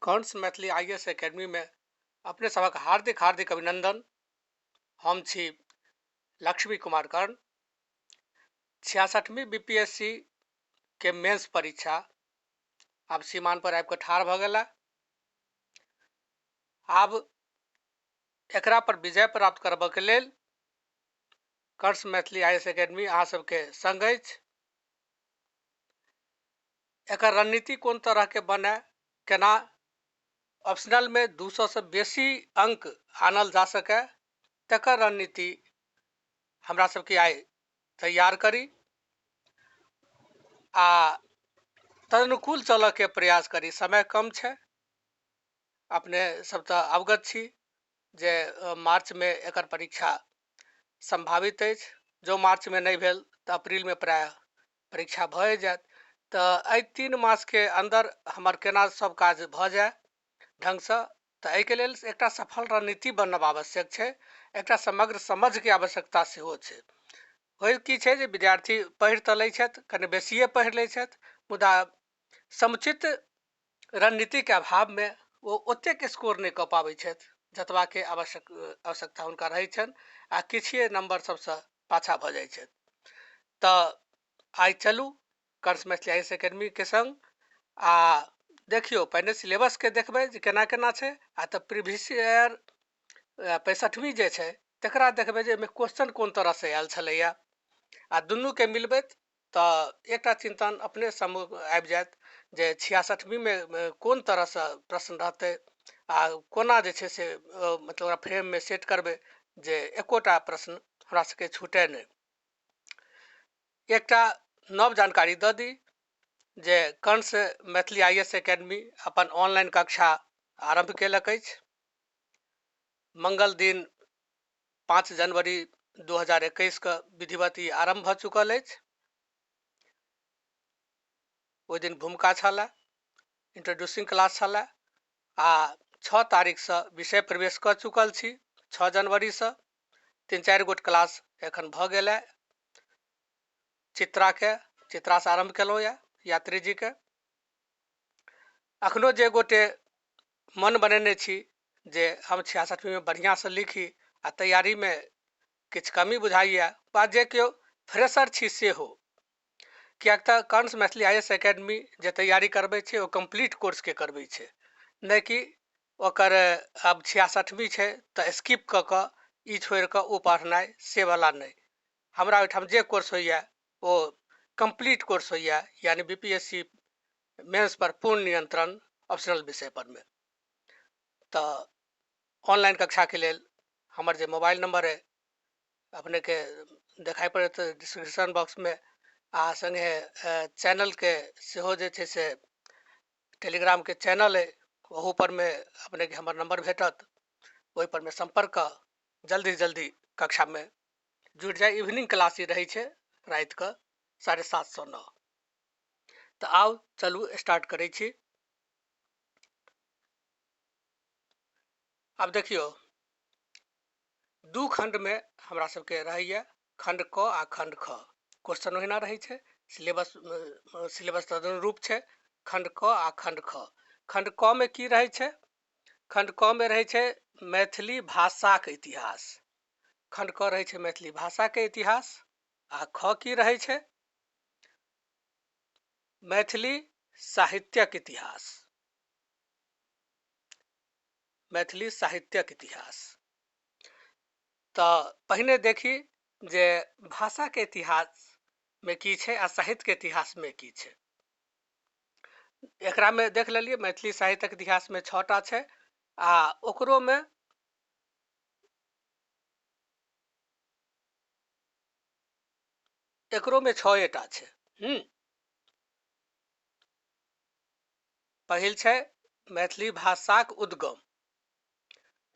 Kansa Maithili IAS academy में अपने सभक हार्दिक हार्दिक अभिनंदन। हम छी लक्ष्मी कुमार कर्ण। 66वीं बीपीएससी के मेंस परीक्षा आब सीमान पर आबि कऽ ठाढ़ भऽ गेल। आब एकरा पर विजय प्राप्त करबऽ के लेल कंस मैथिली आईएएस एकेडमी अहाँ सबके संग अछि। एकर रणनीति कोन तरह के बने, केना ऑप्शनल में 200 से बेसी अंक आनल जा सके, तकर रणनीति हमरा सबके आइ तैयार करी आ तदनुकूल चलऽ के प्रयास करी। समय कम छै, अपने सब तऽ अवगत छी जे मार्च में एकर परीक्षा संभावित अछि। जो मार्च में नहीं भेल तऽ अप्रैल में प्राय परीक्षा भए जायत। तऽ एहि 3 मास के अंदर हमर केना सब काज भऽ जाय ढंग से, तऽ एहि के लेल एकटा सफल रणनीति बनब आवश्यक छै, एकटा समग्र समझ के आवश्यकता सेहो छै। होय की छै जे विद्यार्थी पढ़ि तऽ लै छथि, कने बेसिए पढ़ि लै छथि, मुदा समुचित रणनीति के अभाव में ओ ओतेक स्कोर नहीं कऽ पाबै छथि जतबा के आवश्यकता हुनका रहै छनि, आ किछुए नंबर सबसँ पाछा भऽ जाइ छथि। तऽ आइ चलू कंस मैथिली आईएएस एकेडमी के संग आ देखियौ पहिने सिलेबस के देखबै जे केना केना छै, आ तऽ प्रीवियस ईयर 65वीं जे छै तकरा देखबै जे एहिमे क्वेश्चन कोन तरह से आयल छलैया, आ दुनू के मिलबैत तऽ एकटा चिंतन अपने समूह आबि जायत जे 66वीं में कोन तरह से प्रश्न रहतै आ कोना जे छै से मतलब ओकरा फ्रेम में सेट करबै जे एकोटा प्रश्न हमरा सबके छूटे नहीं। एकटा नव जानकारी दऽ दी जे कंस मैथिली आईएएस एकेडमी अपन ऑनलाइन कक्षा आरंभ केलक अछि। मंगल दिन 5 जनवरी 2021 के विधिवत ई आरंभ भऽ चुकल अछि। ओहि दिन भूमिका छलै, इंट्रोड्यूसिंग क्लास छलै, आ 6 तारीख से विषय प्रवेश कऽ चुकल छी। 6 जनवरी से 3-4 गोट क्लास एखन भऽ गेलै। चित्रा से आरंभ केलहुँ यऽ यात्री जी के। अखनो जे गोटे मन बनेने छी जे हम 66वीं में बढ़िया से लिखी आ तैयारी में किछु कमी बुझाइए, वा जे केओ फ्रेशर छी सेहो, किएक तऽ कंस मैथिली आईएएस एकेडमी जे तैयारी करबै छै ओ कंप्लीट कोर्स के करबै छै, नहि कि ओकर अब 66वीं छै तऽ स्किप कऽ कऽ ई छोड़ि कऽ ओ पढ़नाइ, से वाला नहीं। हमरा ओहिठाम जे कोर्स होइए ओ कंप्लीट कोर्स होइए, यानी बीपीएससी मेंस पर पूर्ण नियंत्रण ऑप्शनल विषय पर में। तऽ ऑनलाइन कक्षा के लेल हमर जे मोबाइल नंबर है अपने के देखाई पड़त डिस्क्रिप्शन बॉक्स में, आ संगे चैनल के सेहो जे छै से टेलीग्राम के चैनल है, ओहू पर में अपने के हमर नंबर भेटत, ओहि पर में संपर्क कऽ जल्दी कक्षा में जुड़ि जाए। इवनिंग क्लास ही रहै छै रात के 7:30 से 9। तऽ आउ चलू स्टार्ट करै छी। अब देखियो 2 खंड में हमरा सबके रहैया, खंड क आ खंड ख। क्वेश्चन ओहिना रहै छै, सिलेबस तदनुरूप छै। खंड क आ खंड ख। खंड क में की रहै छै? खंड क में रहै छै मैथिली भाषा के इतिहास। खंड क रहै छै मैथिली भाषा के इतिहास। आ ख की रहै छै? मैथिली साहित्यक इतिहास। मैथिली साहित्यक इतिहास। तऽ पहिने देखी जे भाषा के इतिहास में की छै आ साहित्य के इतिहास में की छै। एकरा में देख लेलिए मैथिली साहित्यक इतिहास में 6टा छै, आ ओकरो में एकरो में 6टा छै। पहिल छै मैथिली भाषाक उद्गम।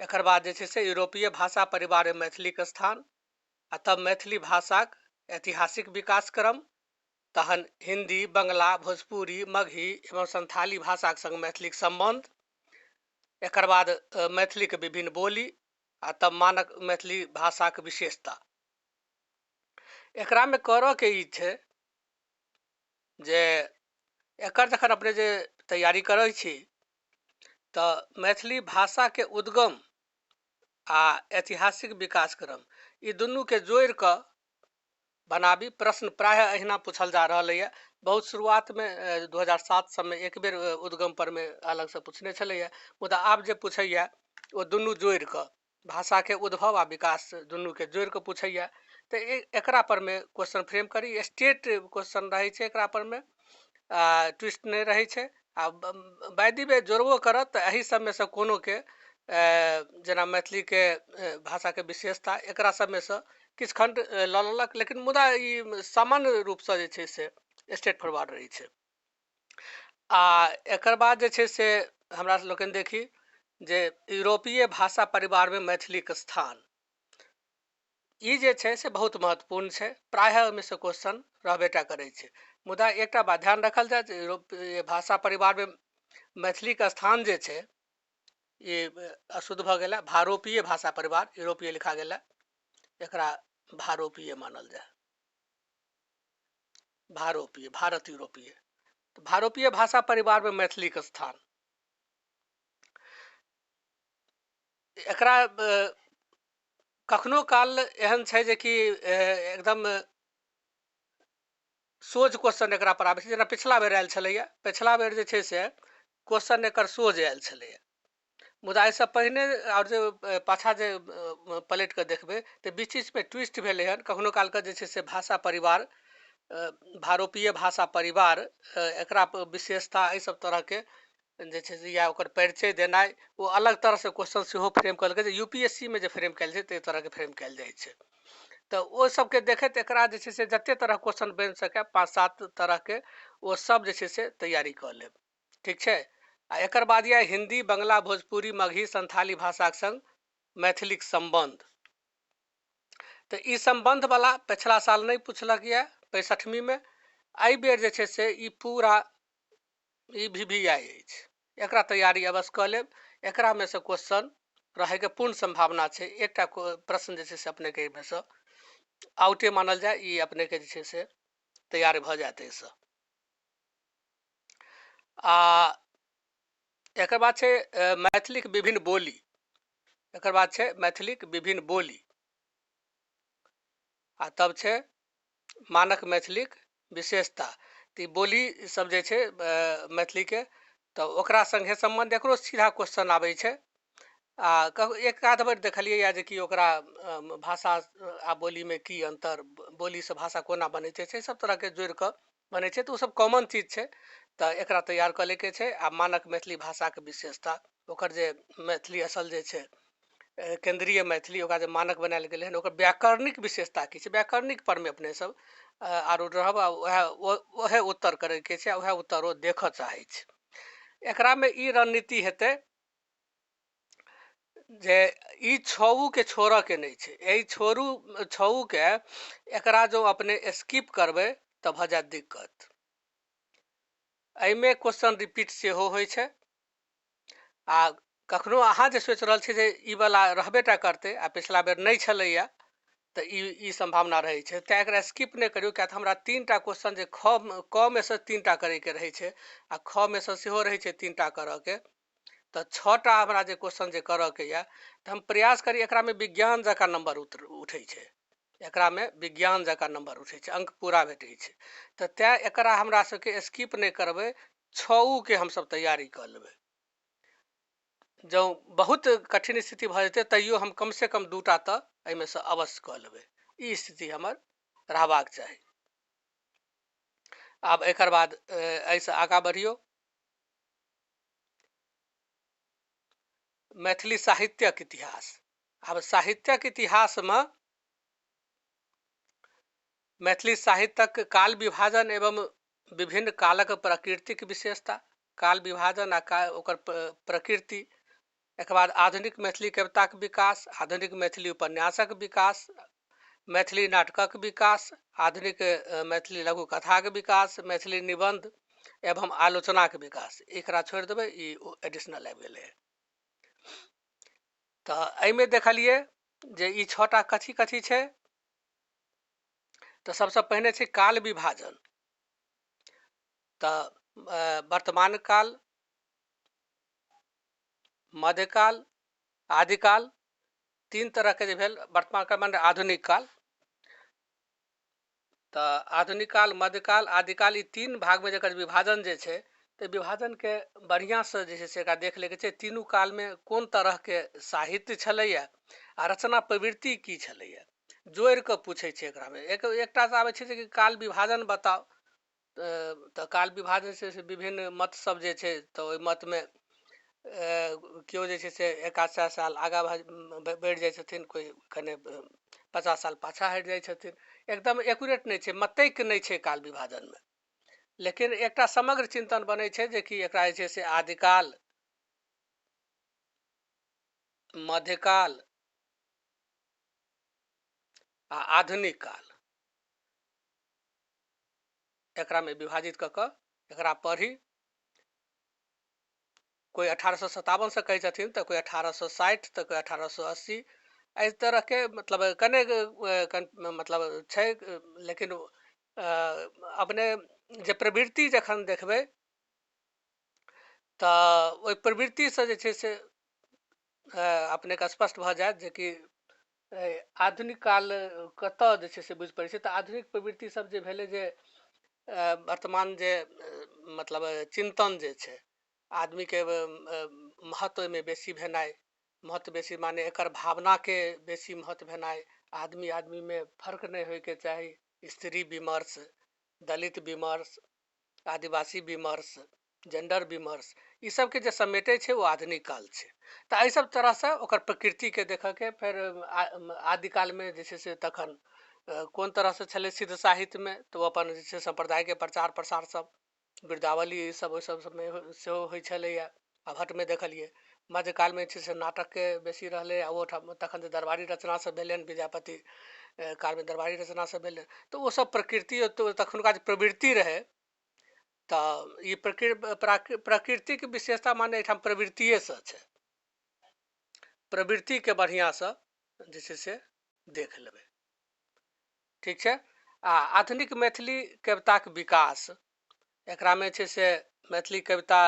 एकर बाद जे छै से यूरोपीय भाषा परिवार में मैथिली के स्थान, आ तब मैथिली भाषाक ऐतिहासिक विकास क्रम, तहन हिंदी, बंगला, भोजपुरी, मगही एवं संथाली भाषा के संग मैथिली के संबंध, एकर बाद मैथिली के विभिन्न बोली, आ तब मानक मैथिली भाषा के विशेषता। एकरा में करऽ के ई छै जे एकर जखन अपने जे तैयारी करै छी तो मैथिली भाषा के उद्गम आ ऐतिहासिक विकासक्रम ई दुनू के जोड़ कऽ बनाबी। प्रश्न प्रायः अहिना पूछल जा रहल है। बहुत शुरुआत में 2007 सब में एक बेर उद्गम पर में अलग से पूछने छलैया, मुदा आब जे पूछैया ओ दुनू जोड़ कऽ भाषा के उद्भव आ विकास दुनू के जोड़ कऽ पूछैया। तो एकरा पर में क्वेश्चन फ्रेम करी। स्टेट क्वेश्चन रहे छै एकरा पर में, ट्विस्ट नहीं रहे छै। आ बायदी बे जोड़बो करत तऽ एही सब में से कोनो के जेना मैथिली के भाषा के विशेषता एकरा सब में से किछु खंड लऽ लेलक, लेकिन मुदा ई सामान्य रूप से जे छै से स्ट्रेट फॉरवर्ड रहे छै। आ एकर बाद जे छै से हमरा लोकनि देखी जे यूरोपीय भाषा परिवार में मैथिली के स्थान ई जे छै से बहुत महत्वपूर्ण छै। प्रायः ओहिमे से क्वेश्चन रहबेटा करै छै। मुदा एकटा बात ध्यान रखल जाय जे यूरोपीय भाषा परिवार में मैथिली के स्थान जे छै ये अशुद्ध भऽ गेला। भारोपीय भाषा परिवार, यूरोपीय लिखा गेला, एकरा भारोपीय मानल जाए। भारोपीय, भारत यूरोपीय। तो भारोपीय भाषा परिवार में मैथिली के स्थान एकरा कखनो काल एहन छै जे कि एकदम सोझ क्वेश्चन एकरा पर आबै छै। जेना पिछला बेर आयल छलैया, पिछला बेर जे छै से क्वेश्चन एकर सोझ आयल छलैया। मुदा एहिसँ पहिने और जे पाछा जे पलटि कऽ देखबै तऽ बीच बीचमे ट्विस्ट भेलै हन। कखनो कालके जे छै से भाषा परिवार, भारोपीय भाषा परिवार, एकरा विशेषता एहि सब तरहके जे छै से या ओकर परिचय देनाइ ओ अलग तरहसँ क्वेश्चन सेहो फ्रेम कयल गेल। यूपीएससी में जे फ्रेम कयल छै ताहि तरहके फ्रेम कयल जाइ छै। तऽ ओ सबके देखैत एकरा जे छै से जते तरह क्वेश्चन बनि सकै 5-7 तरहके ओ सब जे छै से तैयारी कऽ लेब। ठीक छै। आ एकर बाद यह हिंदी, बंगला, भोजपुरी, मगही, संथाली भाषाक संग मैथिलीक संबंध। तो ई संबंध वाला पिछला साल नहीं पूछलक यऽ 65वीं में। एहि बेर जे छै से ई पूरा ई VVI अछि, एकरा तैयारी अवश्य कऽ लेब। एकरा में से क्वेश्चन रहे के पूर्ण संभावना छै। एकटा प्रश्न जे छै से अपने के में से आउटे मानल जाए, ई अपने के जे छै से तैयार भऽ जायत एहिसँ। आ एकर बाद छै मैथिलीक विभिन्न बोली। एकर बाद छै मैथिलीक विभिन्न बोली। आ तब छै मानक मैथिलीक विशेषता। तऽ ई बोली सब जे छै मैथिली के, तऽ ओकरा संगे संबंध एकरो सीधा क्वेश्चन आबै छै। आ एक आध बेर देखलियै या जे कि ओकरा भाषा आ बोली में की अंतर, बोली से भाषा कोना बनै छै, से सब तरह के जोड़ि कऽ बनै छै। तऽ ओ सब कॉमन चीज छै, तऽ एकरा तैयार कऽ लैके छै। आ मानक मैथिली भाषा के विशेषता, ओकर जे मैथिली असल जे छै केंद्रीय मैथिली, ओकरा जे मानक बनायल गेलै हन, ओकर व्याकरणिक विशेषता की छै, व्याकरणिक पर में अपने सब आरूढ़ रहब। आ वएह उत्तर करे के छै, वएह उत्तर ओ देखऽ चाहे छै। एकरा में ई रणनीति हेतै जे ई छऊ के छोड़ऽ के नहीं छै। एहि छऊ के एकरा जो अपने स्किप करबै तऽ भऽ जायत दिक्कत। एहिमे क्वेश्चन रिपीट सेहो होइ छै। आ कखनो अहाँ जे सोचि रहल छी जे ई वाला रहबेटा करतै आ पिछला बेर नहीं छलैया, तऽ ई संभावना रहै छै। तेँ एकरा स्किप नहीं करियौ, किया तऽ हमरा 3टा क्वेश्चन जे क में से 3टा करे के रहै छै आ ख में से सेहो रहै छै 3टा करऽ के। तऽ 6टा हमरा जे क्वेश्चन जे करऽ के यऽ, तऽ हम प्रयास करी एकरा में विज्ञान जकाँ नंबर उठै छै। एकरा में विज्ञान जकाँ नंबर उठै छै, अंक पूरा भेटै छै। तऽ तेँ एकरा हमरा सबके स्किप नहीं करबै, छऊ के हमसब तैयारी कऽ लेबै। जँ बहुत कठिन स्थिति भऽ जेतै तैयो हम कम से कम 2टा तऽ एहिमे से अवश्य कऽ लेबै। ई स्थिति हमर रहबाक चाही। आब एकर बाद एहिसँ आगाँ बढ़ियौ। मैथिली साहित्यक इतिहास। आब साहित्यक इतिहास में मैथिली साहित्यक काल विभाजन एवं विभिन्न कालक प्राकृतिक विशेषता, काल विभाजन आ ओकर प्रकृति। एक बाद आधुनिक मैथिली कविताक विकास, आधुनिक मैथिली उपन्यासक विकास, मैथिली नाटकक विकास, आधुनिक मैथिली लघु कथाक विकास, मैथिली निबंध एवं आलोचनाक विकास। एकरा छोड़ि देबै, ई एडिशनल आबि गेलै। तऽ एहिमे देखलिए जे ई 6टा कथी कथी छै। तऽ सबसँ पहिने छै काल विभाजन। तऽ वर्तमान काल, मध्यकाल, आदिकाल, तीन तरह के जे भेल। वर्तमान काल माने आधुनिक काल। तो आधुनिक काल, मध्यकाल, आदिकाल, ई तीन भाग में जकर विभाजन जे छै, तो विभाजन के बढ़िया से जे छै से एकरा देख ले के छै। तीनू काल में कोन तरह के साहित्य छलैया आ रचना प्रवृत्ति की छलैया, जोड़ि कऽ पूछै छै एकरा में। एकटा से आबै छै जे कि काल विभाजन बताओ, तो काल विभाजन से विभिन्न मत सब जे छै, तो ओहि मत में केओ जे छै से 51 साल आगाँ बढ़ि जाइ छथिन, कोई कने 50 साल पाछा हटि जाइ छथिन। एकदम एक्यूरेट नहीं छै, मतैक नहीं छै काल विभाजन में। लेकिन एकटा समग्र चिंतन बनै छै जे कि एकरा जे छै से आदिकाल, मध्यकाल आ आधुनिक काल, एकरा में विभाजित कऽ कऽ एकरा पढ़ी। कोई 1857 से कहै छथिन, तो कोई 1860, तो कोई 1880, एहि तरह के मतलब कने मतलब छै। लेकिन अपने जे प्रवृत्ति जखन देखबै, तऽ ओहि प्रवृत्ति से जे छै से अपने के स्पष्ट भऽ जायत जे कि आधुनिक काल कतऽ जे छै से बुझि पड़ै छै। तऽ आधुनिक प्रवृत्ति सब जे भेलै, जे वर्तमान जे मतलब चिंतन जे छै, आदमी के महत्व में बेसी भेनाइ, महत्व बेसी माने एकर भावना के बेसी महत्व भेनाइ, आदमी आदमी में फर्क नहीं होय के चाही, स्त्री विमर्श, दलित विमर्श, आदिवासी विमर्श, जेंडर विमर्श, ई सब के जे समेटे छै वो आधुनिक काल छै। तऽ एहि सब तरह से ओकर प्रकृति के देख के फेर आदिकाल में जे छै से तखन कोन तरह से छलै सिद्ध साहित्य में, तो अपन जे छै संप्रदाय के प्रचार प्रसार सब, बिरदावली ई सब ओहि सब में सेहो होइ छलैया। अभट में देखलिए। मध्यकाल में छै से नाटक के बेसी रहलै, आ ओठाम तखन जे दरबारी रचना सब भेलनि, विद्यापति काल में दरबारी रचना सब भेलै, तो वो सब प्रकृति, तो तखुनका जे प्रवृत्ति रहे, तो ई प्राकृतिक विशेषता माने एहिठाम प्रवृत्तिये से छै। प्रवृत्ति के बढ़िया से जे छै से देख लेबै, ठीक छै। आ आधुनिक मैथिली कविताक विकास, एकरा में छै से मैथिली कविता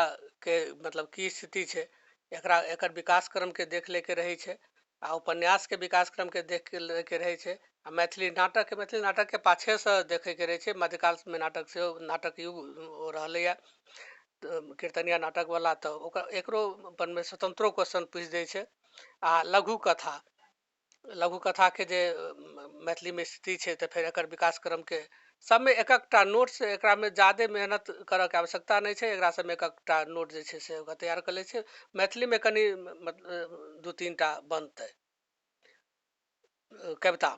के मतलब की स्थिति छै, एकरा एकर विकास क्रम के देख ले के रहै छै, आ उपन्यास के विकास क्रम के देख के रहै छै, आ मैथिली नाटक के पाछे से देखे के रहै छै। मध्यकाल में नाटक सेहो, नाटक युग रहलैया, कीर्तनिया नाटक वाला, तो ओकर एकरो अपन में स्वतंत्रो क्वेश्चन पूछि दै छै। आ लघु कथा, लघु कथा के जे मैथिली में स्थिति छै, तो फिर एकर विकास क्रम के सब में एककटा नोट्स, एकरा में ज्यादा मेहनत करऽ के आवश्यकता नहीं छै। एकरा सब में एककटा नोट जे छै से ओकरा तैयार कर ले छै। मैथिली में कनि दू तीन टा बनतै कविता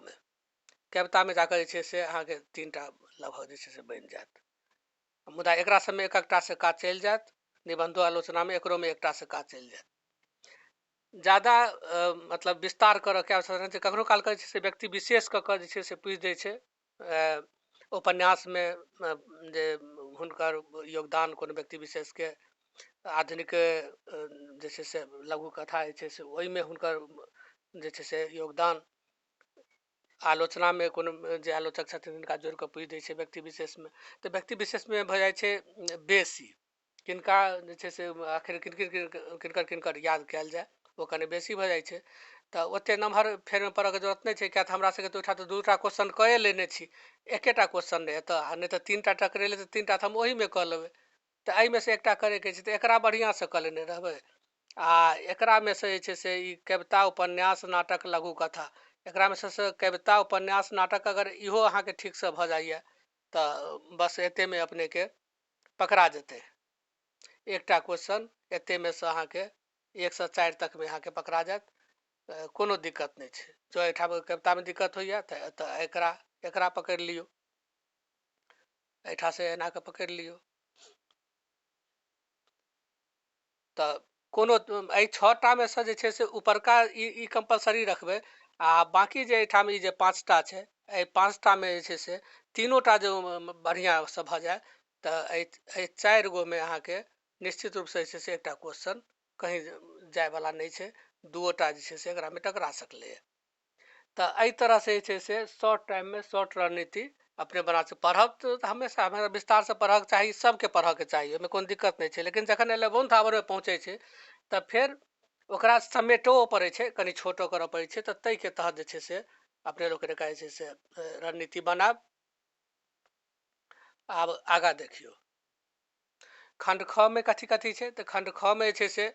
में जाकर जे छै से अहाँके तीन टा लगभग जे छै से बनि जायत। मुदा एकरा सब में एककटा से काज चलि जायत। निबंधो आलोचना में एकरो में एकटा से काज चलि जायत। ज्यादा मतलब विस्तार करऽ के आवश्यकता छै। कखनो काल के जे छै से व्यक्ति विशेष कऽ कऽ जे छै से पूछि दै छै। उपन्यास में जे हुनकर योगदान कोनो व्यक्ति विशेष के, आधुनिक जे छै से लघु कथा जे छै से ओहिमे हुनकर जे छै से योगदान, आलोचना में कोनो जे आलोचक छथिन तिनका जोड़ि कऽ पूछि दै छै व्यक्ति विशेष में। तऽ व्यक्ति विशेष में भऽ जाइ छै बेसी, किनका जे छै से आखिर किनकर किनकर याद कयल जाय, वो कनि बेसी भऽ जाइ छै। तऽ ओतेक नमहर फेरमे पढ़ऽके जरूरत नहि छै, किया तऽ हमरा सबके तऽ ओहिठाम तऽ दू टा क्वेश्चन कए लेने छी, एकेटा क्वेश्चन नहि एतऽ, आ नहि तऽ तीन टा टकरेलै तऽ तीन टा तऽ हम ओहिमे कऽ लेबै। तऽ एहिमे से एकटा करैके छै, तऽ एकरा बढ़िआँसँ कऽ लेने रहबै। आ एकरामे से जे छै से ई कविता, उपन्यास, नाटक, लघु कथा, एकरामे से कविता, उपन्यास, नाटक अगर इहो अहाँके ठीकसँ भऽ जाइए तऽ बस एतेमे अपनेके पकड़ा जेतै। एकटा क्वेश्चन एतेमे से अहाँके 1 से 4 तकमे अहाँके पकड़ा जायत, कोनो दिक्कत नहीं छै। जो एहिठाम कविता में दिक्कत होइए तऽ एकरा पकड़ि लियौ, एहिठाम से एना के पकड़ि लियौ। तऽ कोनो एहि 6 टा में से जे छै से ऊपरका ई कंपलसरी रखबै, आ बाकी जे एहिठाम ई जे 5 टा छै, एहि 5 टा में जे छै से 3 टा जो बढ़िआँ से भऽ जाय, तऽ एहि 4 गो में अहाँके निश्चित रूप से जे छै से एकटा क्वेश्चन कहीं जाय वाला नहीं छै, 2 टा जे छै से एकरा में टकरा सकलैए। तऽ एहि तरह से जे छै से शॉर्ट टाइम में शॉर्ट रणनीति अपने बना से पढ़ब तऽ हमेशा हमें विस्तार से पढ़क चाही, सबके पढ़ऽ के चाही, ओहिमे कोनो दिक्कत नहीं छै। लेकिन जखन 11th आवर में पहुँचे छै तऽ फिर ओकरा समेटो पड़ै छै, कनि छोटो करऽ पड़ै छै, तऽ ताहिके तहत जे छै से अपने लोकनिके जे छै से रणनीति बनाब। आब आगाँ देखियौ खण्ड ख में कथी कथी छै, तऽ खण्ड ख में जे छै से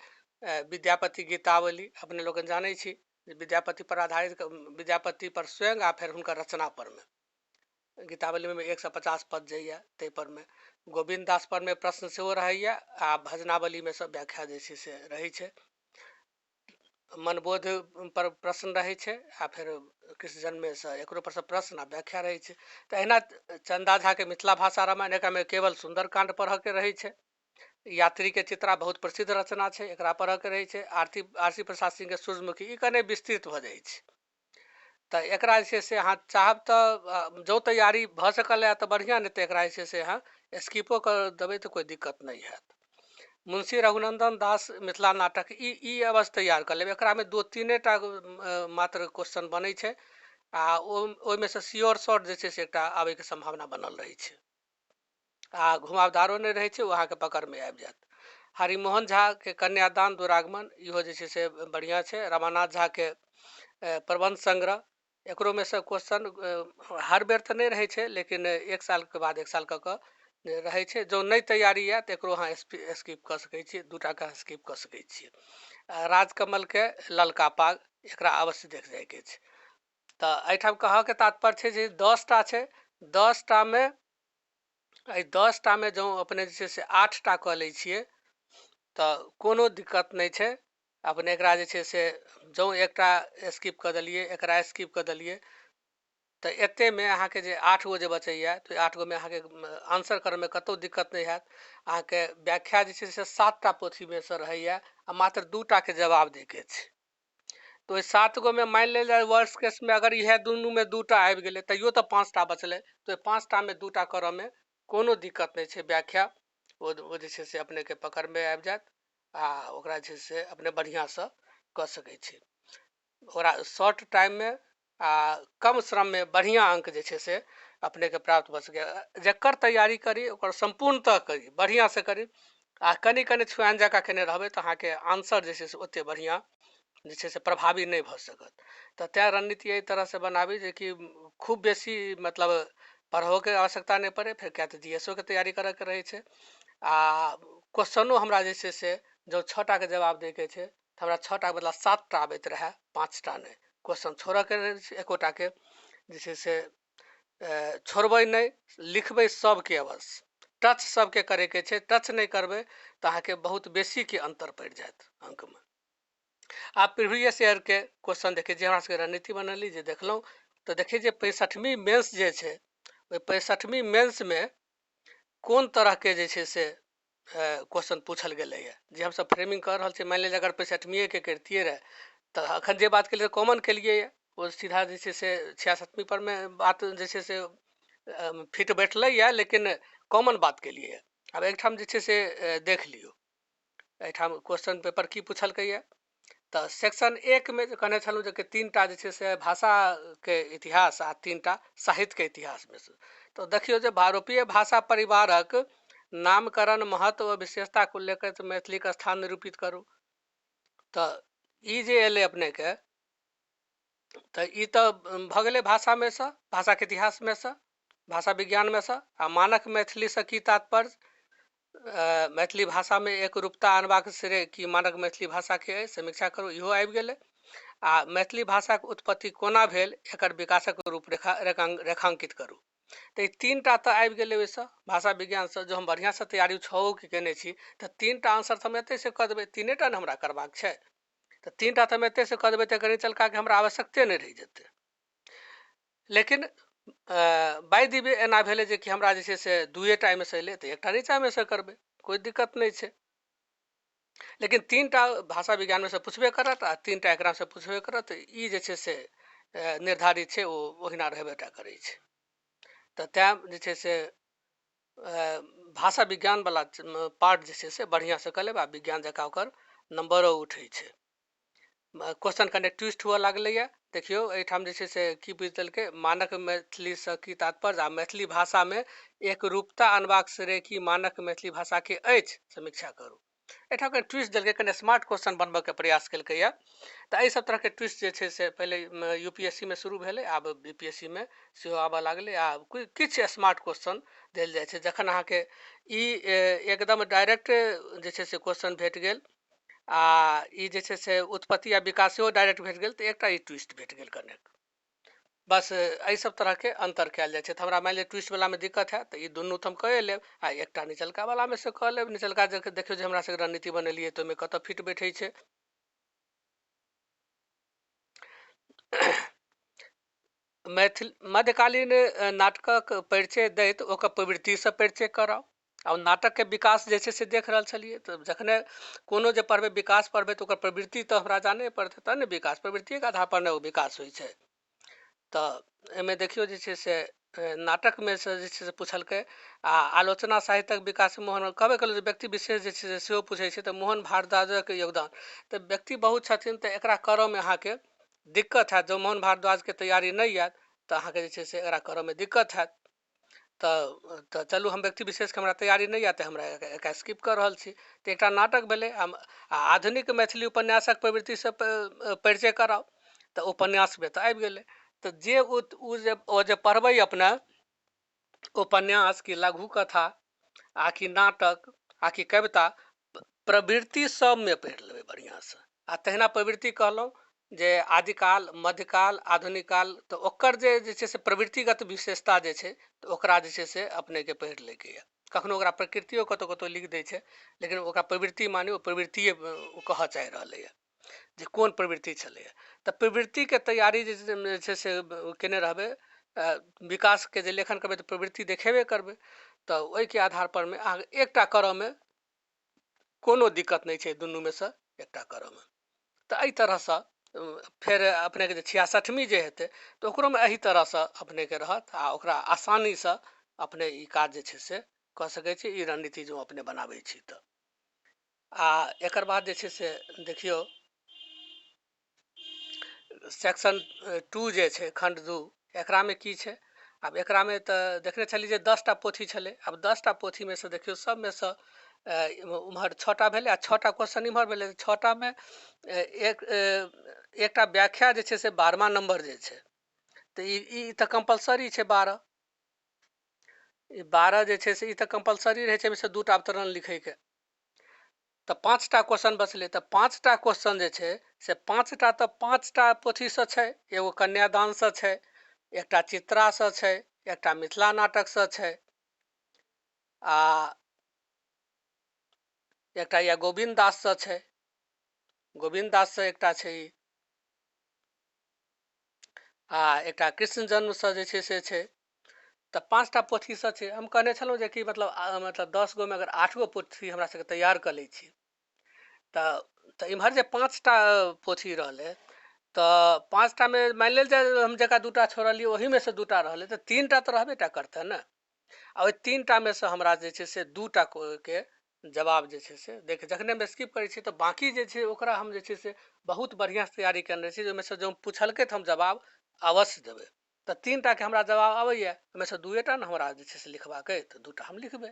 विद्यापति गीतावली अपने लोग जानै छी, विद्यापति पर आधारित, विद्यापति पर स्वयं आ फेर हुनकर रचना पर में गीतावली में 150 पद जाइए, ताहि पर में गोविंद दास पर में प्रश्न सेहो रहैए, आ भजनावली में सब व्याख्या जे छै से रहै छै। मनबोध पर प्रश्न रहै छै, आ फेर कृष्ण जन्म से एकरो पर सब प्रश्न आ व्याख्या रहै छै। तऽ अहिना चन्दा झा के मिथिला भाषा रामायण, एकरा में केवल सुंदरकांड पढ़ऽ के रहै छै। यात्री के चित्रा बहुत प्रसिद्ध रचना छै, एकरा पढ़ऽ के रहै छै। आरसी प्रसाद सिंह के सूर्यमुखी ई कने विस्तृत भऽ जाइ छै। तऽ एकरा जे छै से अहाँ चाहब तऽ जो तैयारी भऽ सकल है तऽ बढ़िआँ, नहि तऽ एकरा जे छै से अहाँ स्किपो कर देबै तऽ कोई दिक्कत नहीं हैत। मुंशी रघुनंदन दास मिथिला नाटक ई अवश्य तैयार कर लेबै। एकरा में 2-3 टा मात्र क्वेश्चन बनै छै, आ ओहिमे से श्योर शॉर्ट जे छै से एकटा आबैके संभावना बनल रहै छै, आ घुमावदारो नहि रहै छै, ओ अहाँके पकड़मे आबि जायत। हरिमोहन झा के कन्यादान दुरागमन इहो जे छै से बढ़िआँ छै। रमानाथ झा के प्रबंध संग्रह, एकरो में से क्वेश्चन हर बेर तऽ नहीं रहै छै, लेकिन एक साल के बाद एक साल कऽ कऽ रहै छै। जो नहीं तैयारी यऽ तऽ एकरो अहाँ स्किप कऽ सकै छियै, 2 टा के स्किप कऽ सकै छियै। राजकमल के ललका पाग एकरा अवश्य देख जायके छै। तऽ एहिठाम कहऽके तात्पर्य छै जे 10 टा छै, 10 टा में एहि 10 टा में जँ अपने जे छै से 8 टा कऽ लै छियै तऽ कोनो दिक्कत नहीं छै। अपने एकरा जे छै से जँ एकटा स्किप कऽ देलियै, एकरा स्किप कऽ देलियै, तऽ एतेकमे अहाँके जे 8 गो जे बचैए, तऽ 8 गोमे अहाँके आंसर करैमे कतहु दिक्कत नहीं हैत। अहाँके व्याख्या जे छै से 7 टा पोथीमे से रहैए, आ मात्र 2 टाके जवाब दैके छै। तो ओहि 7 गो में मान लेल जाए वर्स्ट केस में अगर इएह दुनू में 2 टा आबि गेलै, तैयो तऽ 5 टा बचलै, तो 5 टा में 2 टा करऽ में कोनो दिक्कत नहीं छै। व्याख्या ओ जे छै से अपनेके पकड़मे आबि जायत, आ ओकरा जे छै से अपने बढ़िआँसँ कऽ सकै छी। ओकरा शॉर्ट टाइममे आ कम श्रममे बढ़िआँ अंक जे छै से अपनेके प्राप्त भऽ सकैए। जकर तैयारी करी ओकर संपूर्णतः करी, बढ़िआँसँ करी, आ कनि कनि छुआइन जकाँ केने रहबै तऽ अहाँके आंसर जे छै से ओतेक बढ़िआँ जे छै से प्रभावी नहीं भऽ सकत। तऽ तैँ रणनीति एहि तरहसँ बनाबी जे कि खूब बेसी मतलब पढ़ोके आवश्यकता नहीं पड़े, फिर क्या तऽ GSO के तैयारी करऽके रहै छै। आ क्वेश्चनो हमरा जे छै से जँ 6 टाके जवाब दैके छै तऽ हमरा 6 टाके बदला 7 टा आबैत रहए, 5 टा नहीं। क्वेश्चन छोड़ऽके रहै छै, एकोटाके जे छै से छोड़बै नहीं, लिखबै सबके अवश्य, टच सबके करैके छै। टच नहीं करबै तऽ अहाँके बहुत बेसीके अंतर पड़ि जायत अंकमे। आप प्रीवियस ईयर के क्वेश्चन देखिए, जे हमरा सबके रणनीति बनली जे देखलहुँ, तऽ देखिए जे 65वीं मेंस जे छै, ओहि 65वीं मेंस में कोन तरहके जे छै से क्वेश्चन पूछल गेलैए, जे हमसब फ्रेमिंग कर रहल छियै। मानि लिअ अगर 65वीं के करितियै रहे तऽ अखन जे बात केलियै कॉमन केलियै, ओ सीधा जे छै से 66वीं पर में बात जे छै से फिट बैठलैए, लेकिन कॉमन बात केलियै। आब एकठाम जे छै से देख लियौ, एहिठाम क्वेश्चन पेपर की पूछलकैए। तऽ सेक्शन 1 में कहने छलहुँ जे 3 टा जे छै से भाषाके इतिहास आ 3 टा साहित्यके इतिहासमे से। तऽ देखियौ जे भारतीय भाषा परिवारक नामकरण, महत्व व विशेषताके उल्लेख करैत मैथिलीक स्थान निरूपित करू। तऽ ई जे एलै अपनेके, तऽ ई तऽ भऽ गेलै भाषामे सँ, भाषाके इतिहासमे सँ, भाषा विज्ञानमे सँ। आ मानक मैथिलीसँ की तात्पर्य, मैथिली भाषा में एक रूपता आनबाक श्रेय की मानक मैथिली भाषा के अइ, समीक्षा करू, इहो आबि गेलै। आ मैथिली भाषाके उत्पत्ति कोना भेल, एकर विकासक रूपरेखा रेखांकित करू। तऽ ई 3 टा तऽ आबि गेलै ओहिसँ, भाषा विज्ञानसँ। जो हम बढ़िआँसँ तैयारी 6 के केने छी तऽ 3 टा आंसर तऽ हम एतेसँ कऽ देबै, 3 टा ने हमरा करबाक छै। तऽ 3 टा तऽ हम एतेसँ कऽ देबै तऽ गणित चलकाके हमरा आवश्यकते नहीं रहि जेतै। लेकिन बाय द वे एना भेलै जे कि हमरा जे छै से 2 टा एहिमे से एलै, तऽ 1 टा नीचाँमे से करबै, कोई दिक्कत नहीं छै। लेकिन 3 टा भाषा विज्ञान में से पूछबे करत, आ 3 टा एकरा से पूछबे करत। ई जे छै से निर्धारित छै, ओ ओहिना रहबेटा करै छै। तऽ तैँ जे छै से भाषा विज्ञानवला पार्ट जे छै से बढ़िआँसँ कऽ लेब, आ विज्ञान जकाँ ओकर नंबरो उठै छै। क्वेश्चन कने ट्विस्ट हुअ लागलैए। देखियौ एहिठाम जे छै से की बुझि देलकै, मानक मैथिलीसँ की तात्पर्य, आ मैथिली भाषामे एक रूपता अनबाक श्रेय की मानक मैथिली भाषाके अछि, समीक्षा करू। एहिठाम कनि ट्विस्ट देलकै, कनि स्मार्ट क्वेश्चन बनबैके प्रयास केलकैए। तऽ एहि सब तरहके ट्विस्ट जे छै से पहिले यूपीएससी में शुरू भेलै, आब बीपीएससी में सेहो आबऽ लागलै। आ किछु स्मार्ट क्वेश्चन देल जाइ छै, जखन अहाँके ई एकदम डायरेक्ट जे छै से क्वेश्चन भेट गेल, आ ई जे छै से उत्पत्ति आ विकास सेहो डायरेक्ट भेट गेल, तऽ एकटा ई ट्विस्ट भेट गेल कनेक। बस एहि सब तरह के अंतर कयल जाइ छै। तऽ हमरा मानि लिअ ट्विस्ट वाला में दिक्कत है तऽ ई दुनू तऽ हम कए लेब, आ एकटा निचलका वाला में से कऽ लेब। निचलका देखियौ जे हमरा सबके रणनीति बनेलियै तऽ ओहिमे कतऽ फिट बैठे छै। मैथिल मध्यकालीन नाटकक परिचय दैत ओकर प्रवृत्तिसँ परिचय कराउ। आ नाटकके विकास जे छै से देख रहल छलियै, तऽ जखने कोनो जे पढ़बै विकास पढ़बै तऽ ओकर प्रवृत्ति तऽ हमरा जानै पड़तै, तब ने विकास, प्रवृत्तिके आधार पर ने ओ विकास होइ छै। तऽ एहिमे देखियौ जे छै से नाटकमे से जे छै से पुछलकै, आ आलोचना साहित्यक विकास मोहन कहबे कलहुँ जे व्यक्ति विशेष जे छै से सेहो पूछै छै, तऽ मोहन भारद्वाजक योगदान। तऽ व्यक्ति बहुत छथिन तऽ एकरा करऽमे अहाँके दिक्कत हैत। जँ मोहन भारद्वाजके तैयारी नहि आयत तऽ अहाँके जे छै से एकरा करऽमे दिक्कत हैत। तऽ चलू, हम व्यक्ति विशेषके हमरा तैयारी नहि आयत, हमरा एकरा स्किप कऽ रहल छी। तऽ एकटा नाटक भेलै। आ आधुनिक मैथिली उपन्यासक प्रवृत्तिसँ परिचय कराउ, तऽ उपन्यासमे तऽ आबि गेलै। तऽ जे ओ जे पढ़बै अपने उपन्यास कि लघु कथा, आ कि नाटक, आ कि कविता, प्रवृत्ति सबमे पढ़ि लेबै बढ़िआँसँ। आ तहिना प्रवृत्ति कहलहुँ जे आदिकाल, मध्यकाल, आधुनिक काल, तऽ ओकर जे छै से प्रवृत्तिगत विशेषता जे छै, तऽ ओकरा जे छै से अपनेके पढ़ि लैके यऽ। कखनो ओकरा प्रकृतियो कतहु कतहु लिख दै छै, लेकिन ओकरा प्रवृत्ति माने ओ प्रवृत्तिए ओ कहऽ चाहि रहलैए जे कोन प्रवृत्ति छलैए। तऽ प्रवृत्तिके तैयारी जे छै से केने रहबै, विकासके जे लेखन करबै तऽ प्रवृत्ति देखेबे करबै। तऽ ओहिके आधार परमे अहाँके एकटा करऽमे कोनो दिक्कत नहि छै, दुनूमे सँ एकटा करऽमे। तऽ एहि तरहसँ फेर अपनेके जे 66वीं जे हेतै तऽ ओकरोमे एही तरहसँ अपनेके रहत, आ ओकरा आसानीसँ अपने ई काज जे छै से कऽ सकै छी, ई रणनीति जो अपने बनाबै छी तऽ। आ एकर बाद जे छै से देखियौ सेक्शन 2 जे छै, खण्ड 2, एकरामे की छै। आब एकरामे तऽ देखने छलियै जे 10टा पोथी छलै। आब 10टा पोथीमे सँ देखियौ सबमे सँ उम्हर 6टा भेलै, आ 6टा क्वेश्चन इम्हर भेलै। 6टामे एकटा व्याख्या जे छै से 12वां नंबर जे छै, तऽ ई तऽ कंपलसरी छै। 12 ई 12 जे छै से ई तऽ कंपलसरी रहै छै, एहिमे सँ 2टा अवतरण लिखैके। तऽ 5टा क्वेश्चन बचलै। तऽ 5टा क्वेश्चन जे छै से 5टा तऽ 5टा पोथीसँ छै। एगो कन्यादानसँ छै, एकटा चित्रासँ छै, एकटा मिथिला नाटकसँ छै, आ एकटा या गोविन्द दाससँ छै। गोविन्द दाससँ एकटा छै ई, आ एकटा कृष्ण जन्मसँ जे छै से छै। तऽ 5टा पोथीसँ छै। हम कहने छलहुँ जे कि मतलब 10 गोमे अगर 8 गो पोथी हमरा सबके तैयार कऽ लै छी, तऽ इम्हर जे 5टा पोथी रहलै, तऽ 5टामे मानि लेल जाय हम जकरा 2टा छोड़लियै ओहीमे सँ 2टा रहलै, तऽ 3टा तऽ रहबे टा करतै ने। आ ओहि 3टामे सँ हमरा जे छै से 2टा के जवाब जे छै से जखने हम स्किप करै छियै तऽ बाँकी जे छै ओकरा हम जे छै से बहुत बढ़िआँसँ तैयारी कयने रहै छी, ओहिमे सँ जँ पुछलकै तऽ हम जवाब अवश्य देबै। तऽ 3टाके हमरा जवाब आबैए, ओहिमे सँ 2टा ने हमरा जे छै से लिखबाक अइ, तऽ 2टा हम लिखबै,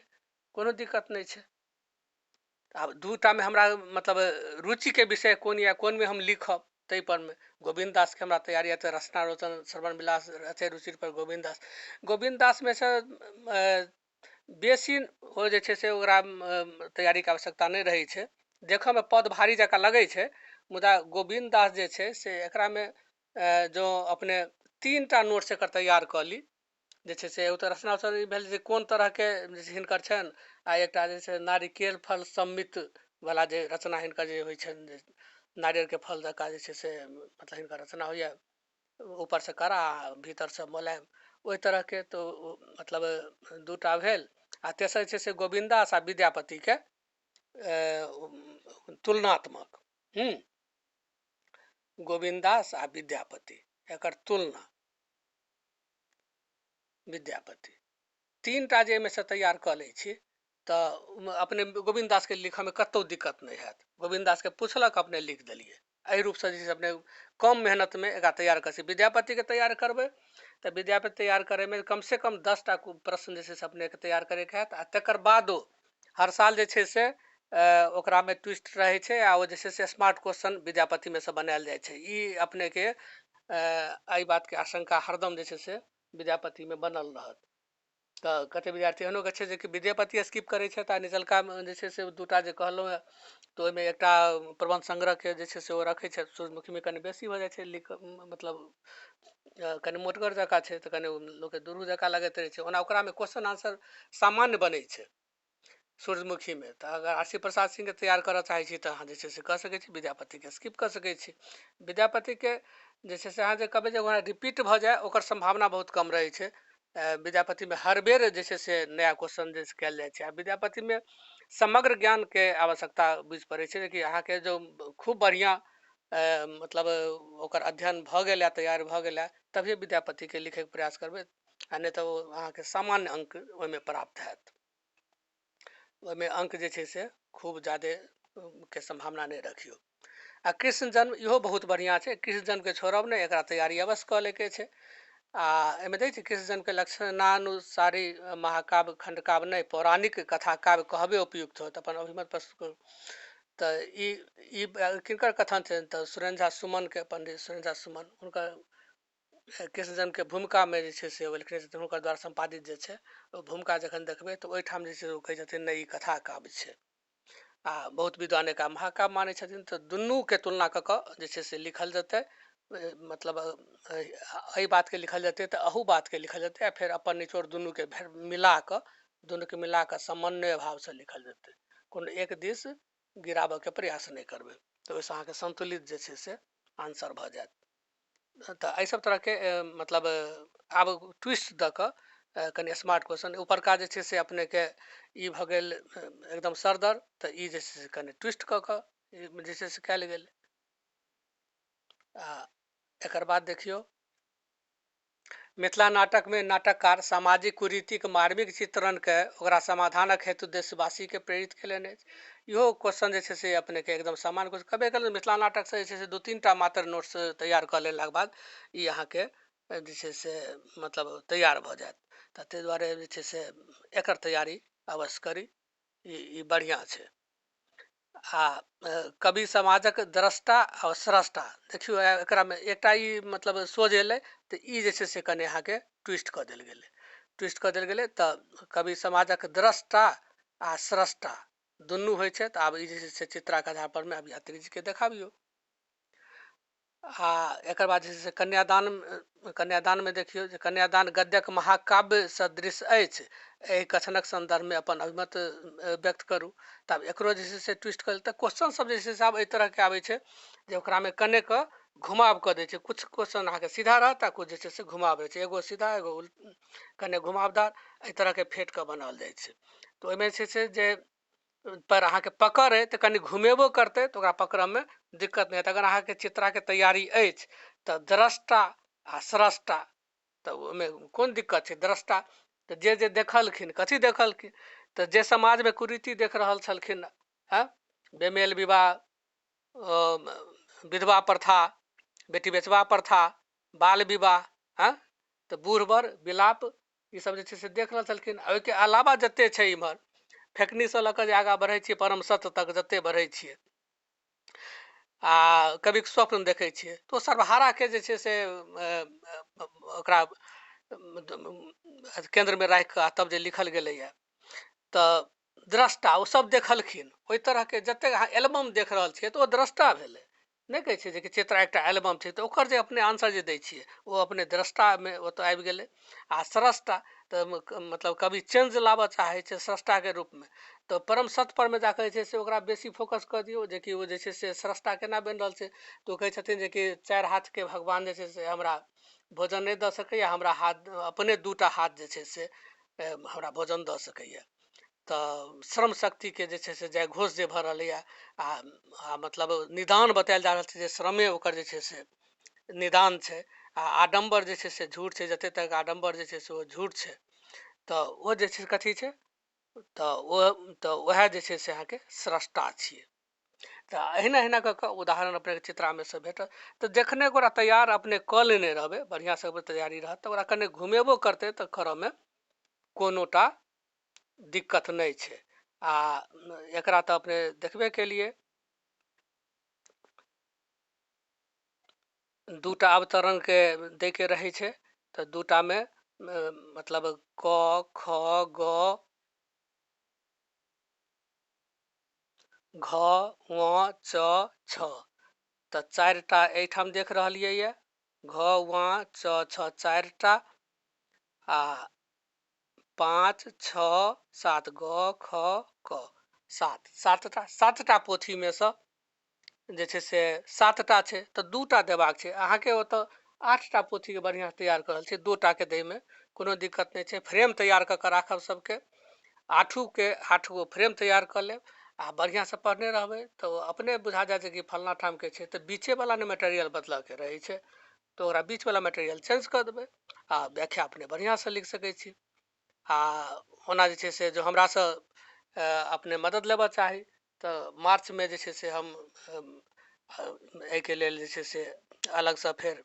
कोनो दिक्कत नहि छै। आब 2टामे हमरा मतलब रुचिके विषय कोन यऽ, कोनमे हम लिखब, ताहिपरमे गोविन्द दासके हमरा तैयारी हेतै। रचना रोचन श्रवण विलास रचय रुचिर पर गोविन्द दास। गोविन्द दासमे सँ बेसी ओ जे छै से ओकरा तैयारीके आवश्यकता नहि रहै छै। देखऽमे पद भारी जकाँ लगै छै, मुदा गोविन्द दास जे छै से एकरामे जँ अपने 3टा नोट्स एकर तैयार कऽ ली, जे छै से ओतऽ रचना रोचन ई भेल जे कोन तरहके जे छै हिनकर छनि, आ एकटा जे छै नारिकेल फल सम्मित वला जे रचना हिनकर जे होइ छनि, जे नारियलके फल जकाँ जे छै से मतलब हिनकर रचना होइए, ऊपरसँ कड़ा भीतरसँ मोलायम, ओहि तरहके। तऽ मतलब 2टा भेल। आ तेसर छै से गोविन्द दास आ विद्यापतिके तुलनात्मक, गोविन्द दास आ विद्यापति, एकर तुलना, विद्यापति, 3टा जे एहिमे सँ तैयार कऽ लै छी तऽ अपने गोविन्द दासके लिखऽमे कतहु दिक्कत नहि हैत। गोविन्द दासके पुछलक, अपने लिख देलियै। एहि रूपसँ जे छै से अपने कम मेहनतमे एकरा तैयार कऽ सकै। विद्यापतिके तैयार करबै तऽ विद्यापति तैयार करैमे कमसँ कम 10टा प्रश्न जे छै से अपनेके तैयार करैके हैत। आ तकर बादो हर साल जे छै से ओकरा में ट्विस्ट रहे छै आ ओ जे छै से स्मार्ट क्वेश्चन विद्यापति में से बनायल जाइ छै। ई अपने के एहि बात के आशंका हरदम जे छै से विद्यापति में बनल रहत। तऽ कते विद्यार्थी एहनो के छै जे कि विद्यापति स्किप करै छै आ निचलका में जे छै से दूटा जे कहलहुँ है तऽ ओहिमे एकटा प्रबंध संग्रह के जे छै से ओ रखै छै, सूर्यमुखी में कनि बेसी भऽ जाइ छै लिख, मतलब कनि मोटगर जकाँ छै तऽ कनि लोकके दुरू जकाँ लगैत रहै छै। ओना ओकरामे क्वेश्चन आंसर सामान्य बनै छै सूर्यमुखी में। तऽ अगर आर.सी. प्रसाद सिंह के तैयार करऽ चाहै छी तऽ अहाँ जे छै से कऽ सकै छी, विद्यापति के स्किप कऽ सकै छी। विद्यापति के जे छै से अहाँ जे कहबै जे ओकरा रिपीट भऽ जाय ओकर संभावना बहुत कम रहै छै। विद्यापति में हर बेर जे छै से नया क्वेश्चन जे कयल जाइ छै। आ विद्यापति में समग्र ज्ञान के आवश्यकता बुझि पड़ै छै कि अहाँके जो खूब बढ़िआँ मतलब ओकर अध्ययन भऽ गेल या तैयार भऽ गेल तभिए विद्यापति के लिखैके प्रयास करबै, आ नहि तऽ अहाँके सामान्य अंक ओहिमे प्राप्त हैत। ओहिमे अंक जे छै से खूब जादे के संभावना नहि रखियौ। आ कृष्ण जन्म इहो बहुत बढ़िआँ छै, कृष्ण जन्मके छोड़ब नहि, एकरा तैयारी अवश्य कऽ लैके छै। आ एहिमे देखै छी कृष्ण जन्मके लक्षणानुसारी महाकाव्य खंडकाव्य नहि पौराणिक कथा काव्य कहबे उपयुक्त होत, अपन अभिमत प्रस्तुत करू। तऽ ई किनकर कथन छै तऽ सुरेन्द्र झा सुमन के, पंडित सुरेन्द्र झा सुमन, हुनकर कृष्ण जन्मके भूमिकामे जे छै से ओ लिखने छथिन, हुनकर द्वारा संपादित जे छै ओ भूमिका जखन देखबै तऽ ओहिठाम जे छै ओ कहै छथिन नहि ई कथा काव्य छै। आ बहुत विद्वान एकरा महाकाव्य मानै छथिन। तऽ दुनूके तुलना कऽ कऽ जे छै से लिखल जेतै, मतलब एहि बातके लिखल जेतै तऽ अहू बातके लिखल जेतै, आ फेर अपन निचोड़ दुनूके मिला कऽ दुनूके मिला कऽ समन्वय भावसँ लिखल जेतै। कोनो एक दिस गिराबऽके प्रयास नहि करबै तऽ ओहिसँ अहाँके संतुलित जे छै से आंसर भऽ जायत। तऽ एहि सब तरहके मतलब आब ट्विस्ट दऽ कऽ कनि स्मार्ट क्वेश्चन ऊपरका जे छै से अपनेके ई भऽ गेल एकदम सरदर, तऽ ई जे छै से कनि ट्विस्ट कऽ कऽ जे छै से कयल गेल। आ एकर बाद देखियौ मिथिला नाटकमे नाटककार सामाजिक कुरीतिके मार्मिक चित्रणके ओकरा समाधानक हेतु देशवासीके प्रेरित केलनि अछि। इहो क्वेश्चन जे छै से अपनेके एकदम सामान्य क्वेश्चन कबे कल मिथिला नाटकसँ जे छै से 2-3 टा मात्र नोट्स तैयार कऽ लेलाके बाद ई अहाँके जे छै से मतलब तैयार भऽ जायत। तऽ ताहि दुआरे जे छै से एकर तैयारी अवश्य करी, ई बढ़िआँ छै। आ कवि समाजक द्रष्टा और स्रष्टा देखियौ एकरामे एकटा ई मतलब सोझ एलै तऽ ई जे छै से कनि अहाँके ट्विस्ट कऽ देल गेलै, ट्विस्ट कऽ देल गेलै। तऽ कवि समाजक द्रष्टा आ स्रष्टा दुनू होइ छै। तऽ आब ई जे छै से चित्राके आधार पर में अब यात्री जीके देखाबियौ। आ एकर बाद जे छै से कन्यादानमे देखियौ जे कन्यादान गद्यक महाकाव्य सदृश अछि, एहि कथनक संदर्भमे अपन अभिमत व्यक्त करू। तब एकरो जे छै से ट्विस्ट कऽ तऽ क्वेश्चन सब जे छै से आब एहि तरहके आबै छै जे ओकरामे कनेक घुमाव कऽ दै छै। किछु क्वेश्चन अहाँके सीधा रहत आ किछु जे छै से घुमाव रहै छै, एगो सीधा एगो कने घुमावदार, एहि तरहके फेट कऽ बनाओल जाइ छै। तऽ ओहिमे जे छै से जे पर अहाँके पकड़ अइ तऽ कनि घुमेबो करतै तऽ ओकरा पकड़ऽमे दिक्कत नहि हेतै। अगर अहाँके चित्राके तैयारी अछि तऽ द्रष्टा आ स्रष्टा, तऽ ओहिमे कोन दिक्कत छै? द्रष्टा तऽ जे देखलखिन, कथी देखलखिन तऽ जे समाजमे कुरीति देख रहल छलखिन हँ, बेमेल विवाह, विधवा प्रथा, बेटी बेचबा प्रथा, बाल विवाह, हँ तऽ बूढ़ बर विलाप, ई सब जे छै से देख रहल छलखिन। ओहिके अलावा जते छै इम्हर फेकनीसँ लऽ कऽ जे आगाँ बढ़ै छियै परम सत्य तक जते बढ़ै छियै आ कविक स्वप्न देखै छियै तऽ ओ सर्वहाराके जे छै से ओकरा केन्द्रमे राखि कऽ तब जे लिखल गेलैए। तऽ द्रष्टा ओ सब देखलखिन, ओहि तरहके जतेक अहाँ एल्बम देख रहल छियै तऽ ओ द्रष्टा भेलै। नहि कहै छै जे कि चित्र एकटा एल्बम छै तऽ ओकर जे अपने आंसर जे दै छियै ओ अपने द्रष्टामे ओतऽ आबि गेलै। आ स्रष्टा तऽ मतलब कवि चेंज लाबऽ चाहै छै स्रष्टाके रूपमे, तऽ परम सत्य परमे जाकऽ जे छै से ओकरा बेसी फोकस कऽ दियौ जेकि ओ जे छै से स्रष्टा केना बनि रहल छै। तऽ ओ कहै छथिन जे कि 4 हाथके भगवान जे छै से हमरा भोजन नहि दऽ सकैए, हमरा हाथ अपने 2टा हाथ जे छै से हमरा भोजन दऽ सकैए। तऽ श्रम शक्तिके जे छै से जय घोष जे भऽ रहलैए आ मतलब निदान बतायल जा रहल छै जे श्रमे ओकर जे छै से निदान छै। आ आडम्बर जे छै से झूठ छै, जतेक तक आडम्बर जे छै से ओ झूठ छै। तऽ ओ जे छै कथी छै तऽ वएह जे छै से अहाँके स्रष्टा छियै। तऽ अहिना अहिना कऽ कऽ उदाहरण अपनेके चित्रामे से भेटत। तऽ जखने ओकरा तैयार अपने कऽ लेने रहबै, बढ़िआँसँ ओकर तैयारी रहत तऽ ओकरा कने घुमेबो करतै तऽ करऽमे कोनोटा दिक्कत नहि छै। आ एकरा तऽ अपने देखबे केलिए, दूटा अवतरण के दै के रहै छै, तऽ दूटा में मतलब क ख ग घ ङ च छ, तऽ 4टा एहिठाम देख रहलियै ये, घ ङ च छ 4टा, आ 5 6 7 ग ख क 7टा पोथी में सँ जे छै से 7टा छै, तऽ 2टा देबाक छै। अहाँके ओतऽ 8टा पोथीके बढ़िआँ तैयार करल छै, 2टाके दैमे कोनो दिक्कत नहि छै। फ्रेम तैयार कऽ कऽ राखब सबके, 8गो फ्रेम तैयार कऽ लेब, आ बढ़िआँसँ पढ़ने रहबै तऽ अपने बुझा जायत कि फलना ठामके छै। तऽ बीचेवला ने मटेरियल बदलऽके रहै छै, तऽ ओकरा बीचवला मटेरियल चेंज कऽ देबै, आ व्याख्या अपने बढ़िआँसँ लिख सकै छी। आ ओना जे छै से जो हमरासँ अपने मदद लेबऽ चाही, तऽ मार्चमे जे छै से हम एहिके लेल जे छै से अलगसँ फेर,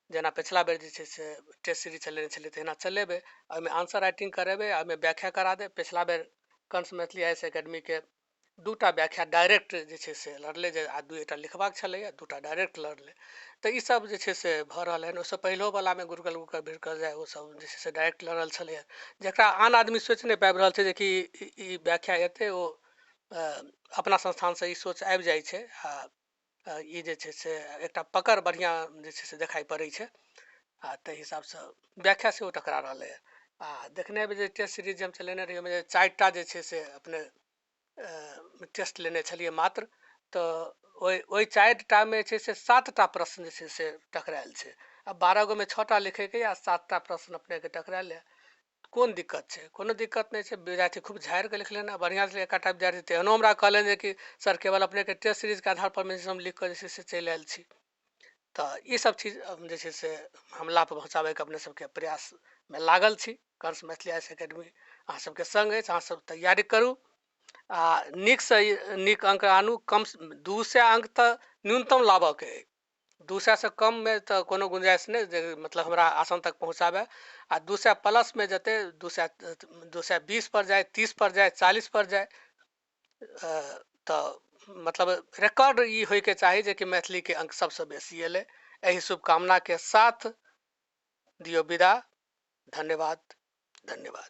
जेना पिछला बेर जे छै से टेस्ट सीरीज चलेने छलियै तहिना चलेबै, ओहिमे आंसर राइटिंग करेबै, ओहिमे व्याख्या करा देब। पिछला बेर कंस मैथिली आईएएस एकेडमीके 2टा व्याख्या डायरेक्ट जे छै से लड़लै, जे आ 2टा लिखबाक छलैए, 2टा डायरेक्ट लड़लै। तऽ ई सब जे छै से भऽ रहल हन। ओहिसँ पहिलोवलामे गुड़कल भिड़कल जाय, ओ सब जे छै से डायरेक्ट लड़ल छलैए, जकरा आन आदमी सोचि नहि पाबि रहल छै जे कि ई व्याख्या एतै, ओ अपना संस्थानसँ ई सोच आबि जाइ छै, आ ई जे छै से एकटा पकड़ बढ़िआँ जे छै से देखाइ पड़ै छै, आ ताहि हिसाबसँ व्याख्या सेहो टकरा रहलै है। आ देखने हेबै जे टेस्ट सीरीज जे हम चलेने रहियै, ओहिमे जे 4टा जे छै से अपने टेस्ट लेने छलियै मात्र, तऽ ओहि 4टामे जे छै से 7टा प्रश्न जे छै से टकरायल छै। आ 12गोमे 6टा लिखैके या 7टा प्रश्न अपनेके टकरायल है। कोन दिक्कत छै? कोनो दिक्कत नहि छै। विद्यार्थी खूब झाड़ि कऽ लिखलनि, बढ़िआँसँ एकटा विद्यार्थी तेहनो हमरा कहलनि जे कि सर केवल अपनेके टेस्ट सीरीजके आधारपर मे हम लिख कऽ जे छै से चलि आयल छी। तऽ ई सब चीज जे छै से हम लाभ पहुँचाबैके अपने सबके प्रयासमे लागल छी। कंस मैथिली आईएएस एकेडमी अहाँ सबके सङ्ग अछि, अहाँ सब तैयारी करू, आ नीकसँ नीक अङ्क आनू। 200 अङ्क तऽ न्यूनतम लाबऽके अइ, 200सँ कममे तऽ कोनो गुंजाइश नहि, जे मतलब हमरा आसन तक पहुँचाबै। आ 200 प्लसमे जेतै, 220 पर जाए, 30 पर जाए, 40 पर जाए, तऽ मतलब रिकॉर्ड ई होइके चाही जे कि मैथिलीके अङ्क सबसँ बेसी एलै। एहि शुभकामनाके साथ दियौ विदा। धन्यवाद, धन्यवाद।